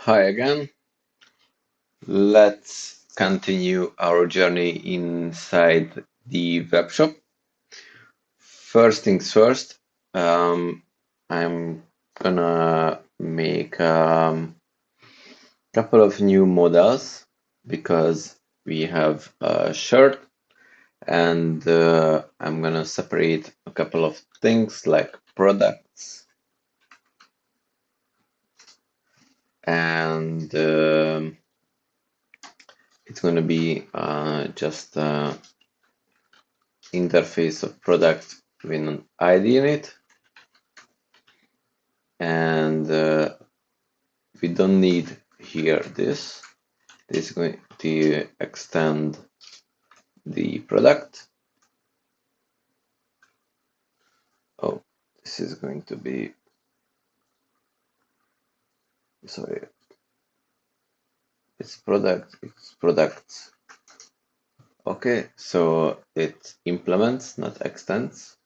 Hi again. Let's continue our journey inside the webshop. First things first, I'm gonna make a couple of new models because we have a shirt and I'm gonna separate a couple of things like products and it's going to be just interface of product with an ID in it, and we don't need here this is going to extend the product. Oh, this is going to be, sorry, it's products. Okay, so it implements, not extends.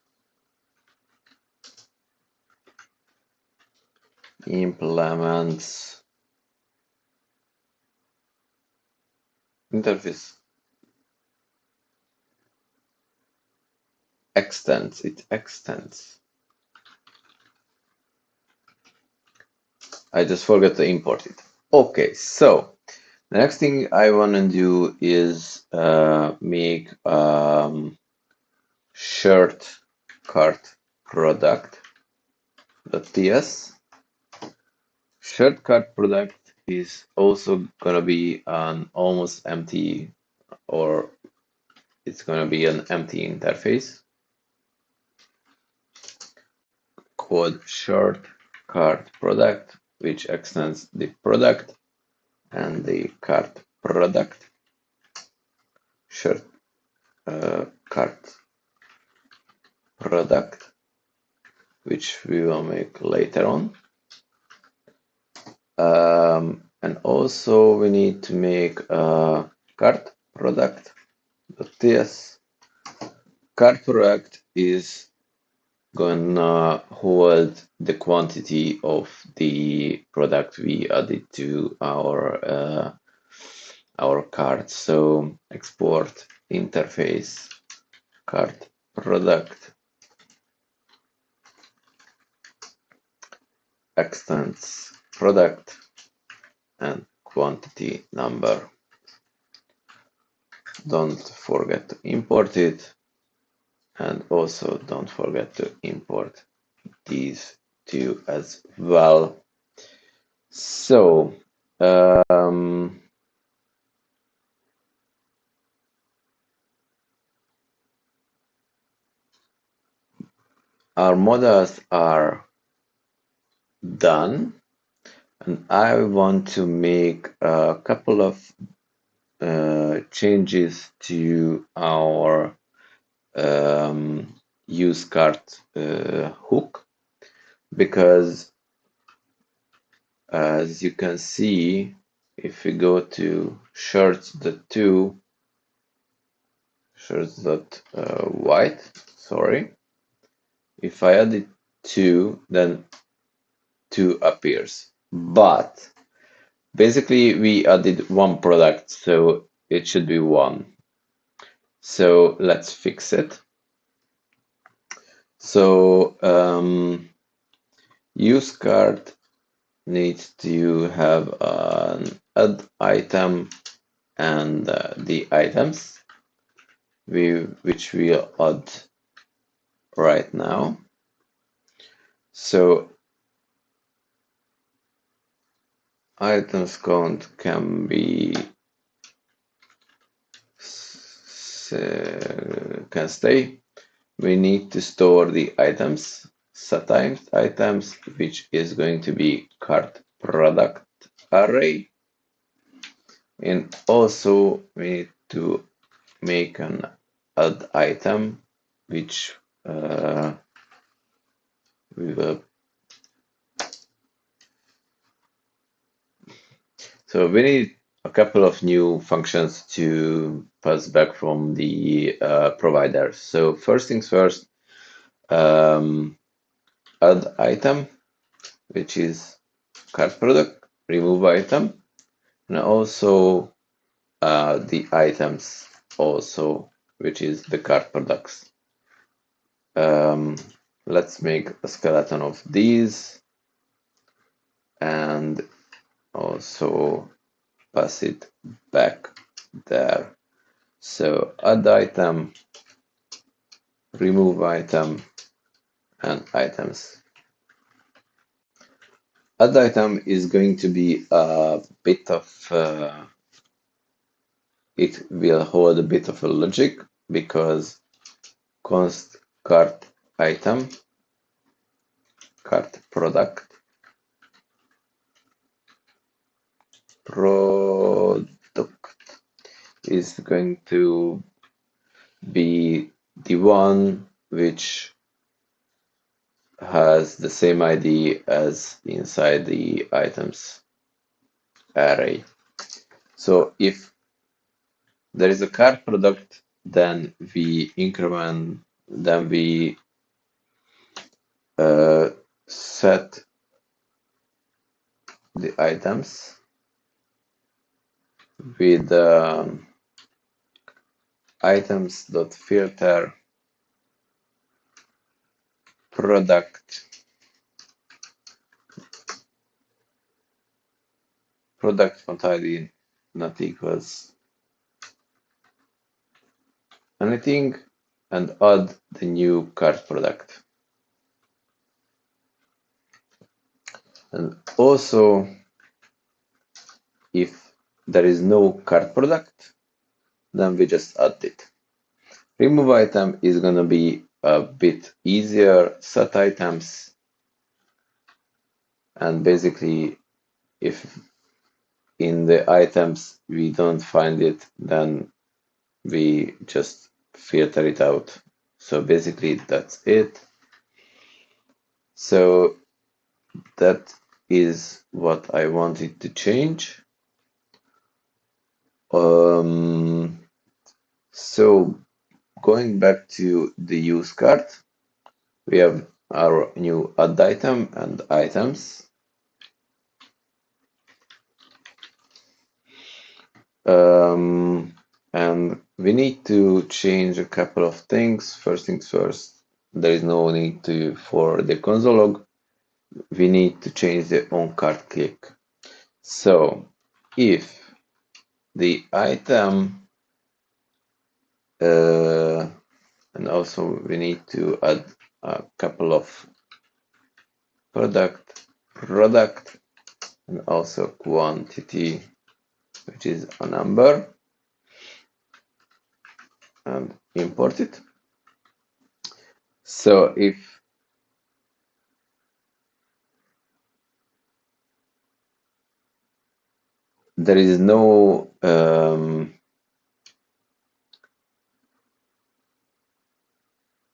Implements interface. Extends, it extends. I just forgot to import it. Okay, so the next thing I want to do is make shirt cart product.ts. Shirt cart product is also gonna be an almost empty, or it's gonna be an empty interface called shirt cart product, which extends the product and the cart product. Shirt cart product, which we will make later on. And also we need to make a cart product.ts. Cart product is gonna hold the quantity of the product we added to our cart. So export interface cart product extends product and quantity number. Don't forget to import it, and also don't forget to import these two as well. So our models are done, and I want to make a couple of changes to our use cart hook, because as you can see, if we go to shirts.to shirts.white, sorry, if I add it 2, then 2 appears, but basically we added one product, so it should be 1. So let's fix it. So use cart needs to have an add item and the items which we'll add right now. So items count can be can stay. We need to store the items, set items, which is going to be cart product array. And also we need to make an add item, which we will. So we need a couple of new functions to pass back from the provider. So first things first, add item, which is cart product remove item, and also the items also, which is the cart products. Let's make a skeleton of these and also pass it back there. So add item, remove item, and items. Add item is going to be a bit of, it will hold a bit of a logic because const cart item, cart product is going to be the one which has the same ID as inside the items array. So if there is a cart product, then we increment, then we set the items with items.filter product font ID not equals anything, and add the new cart product. And also, if there is no cart product, then we just add it. Remove item is going to be a bit easier. Set items, and basically if in the items we don't find it, then we just filter it out. So basically that's it. So that is what I wanted to change. So going back to the use cart, we have our new add item and items. And we need to change a couple of things. First things first, there is no need to for the console log. We need to change the on cart click. So if the item and also we need to add a couple of product and also quantity, which is a number, and import it. So if there is no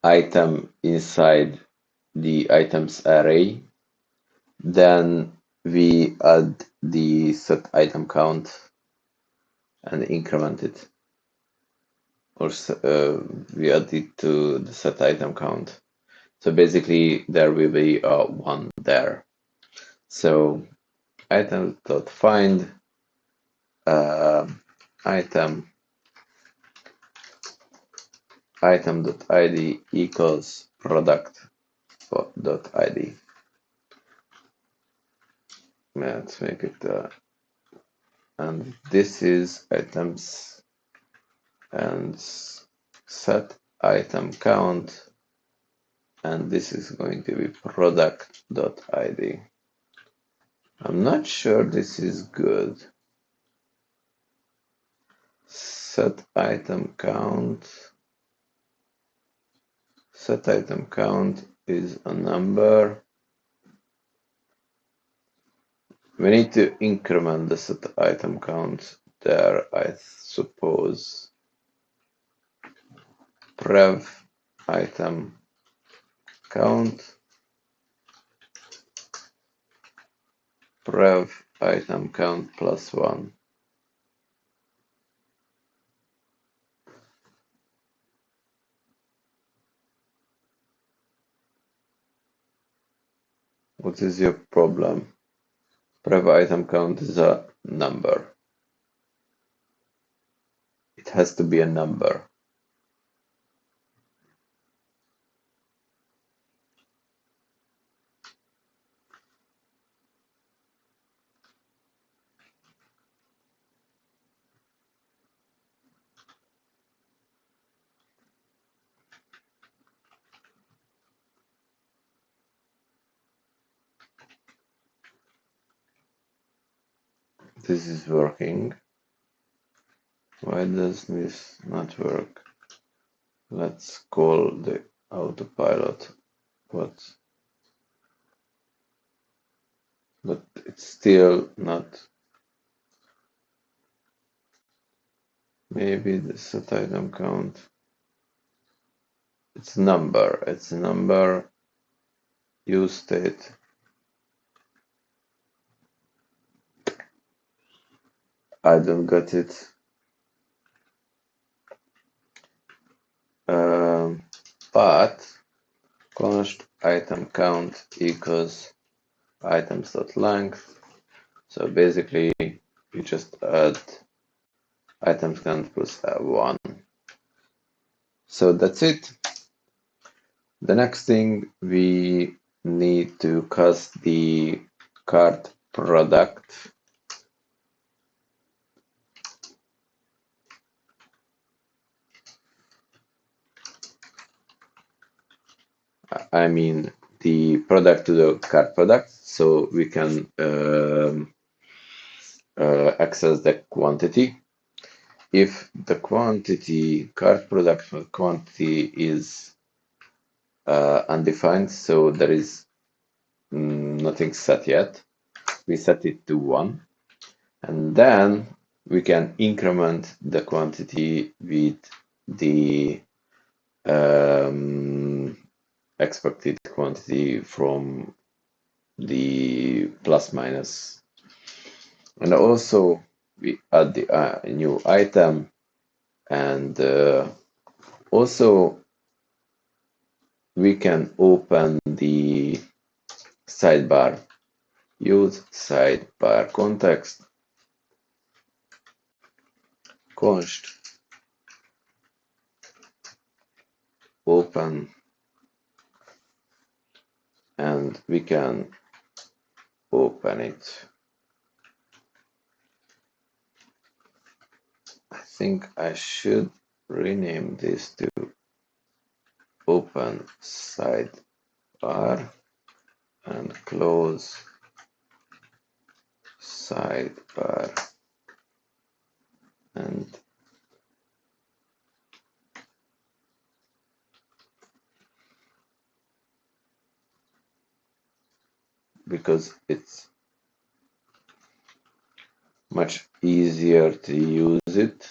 item inside the items array, then we add the set item count and increment it, or we add it to the set item count. So basically there will be one there. So item.find item.id equals product.id. Let's make it and this is items and set item count, and this is going to be product.id. I'm not sure this is good. Set item count is a number. We need to increment the set item count there, I suppose. Prev item count, prev item count plus 1. What is your problem? private item count is a number. It has to be a number. This is working. Why does this not work? Let's call the autopilot. But it's still not. Maybe the set item count. It's number. It's a number. Use state. I don't get it. But const item count equals items.length. So basically, you just add items count plus 1. So that's it. The next thing, we need to cast the cart product. I mean the product to the cart product, so we can access the quantity. If the quantity, cart product quantity is undefined, so there is nothing set yet, we set it to 1, and then we can increment the quantity with the expected quantity from the plus minus. And also we add the new item, and also we can open the sidebar. Use sidebar context const open, and we can open it. I think I should rename this to open sidebar and close sidebar, and because it's much easier to use it,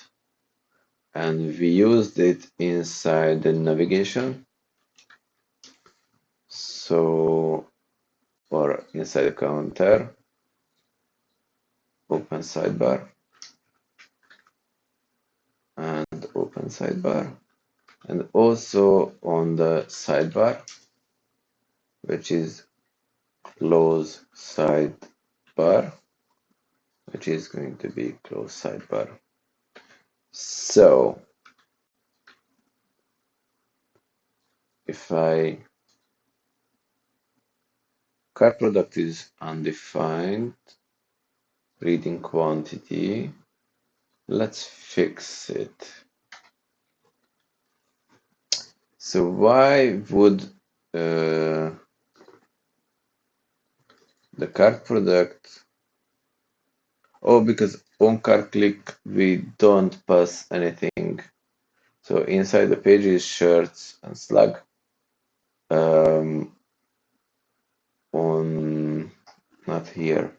and we used it inside the navigation, so, or inside the counter, open sidebar and open sidebar, and also on the sidebar, which is close sidebar, which is going to be close sidebar. So if cart product is undefined, reading quantity, let's fix it. So why would the cart product, because on cart click we don't pass anything. So inside the pages, shirts and slug, on, not here,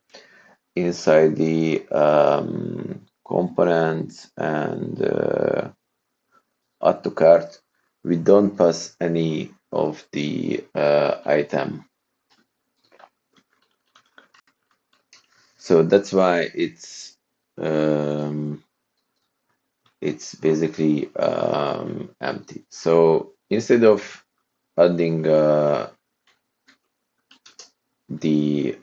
inside the components and add to cart, we don't pass any of the item. So that's why it's basically empty. So instead of adding the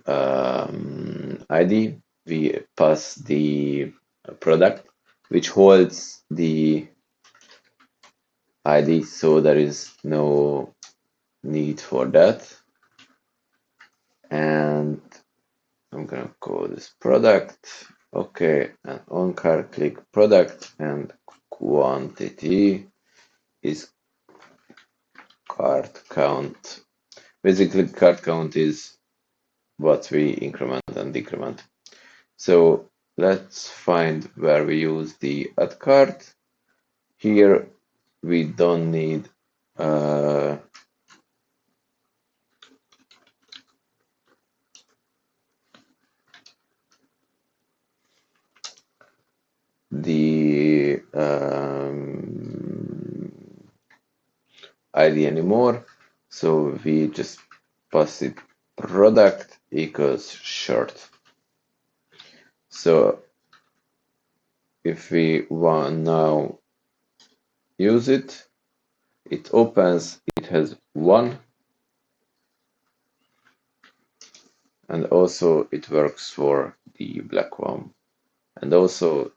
ID, we pass the product, which holds the ID, so there is no need for that. And I'm gonna call this product. Okay, and on cart click product, and quantity is cart count. Basically, cart count is what we increment and decrement. So let's find where we use the add cart. Here we don't need the ID anymore, so we just pass it product equals short. So if we want now use it, it opens, it has one, and also it works for the black one, and also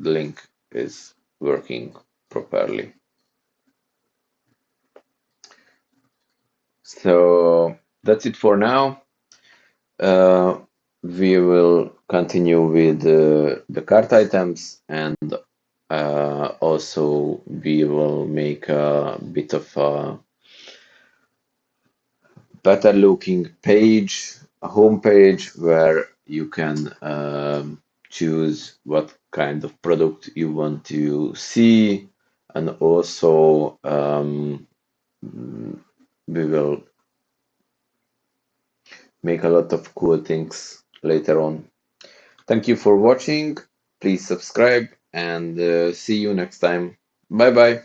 the link is working properly. So that's it for now. We will continue with the cart items, and also we will make a bit of a better looking page, a home page where you can choose what kind of product you want to see, and also we will make a lot of cool things later on. Thank you for watching. Please subscribe, and see you next time. Bye bye.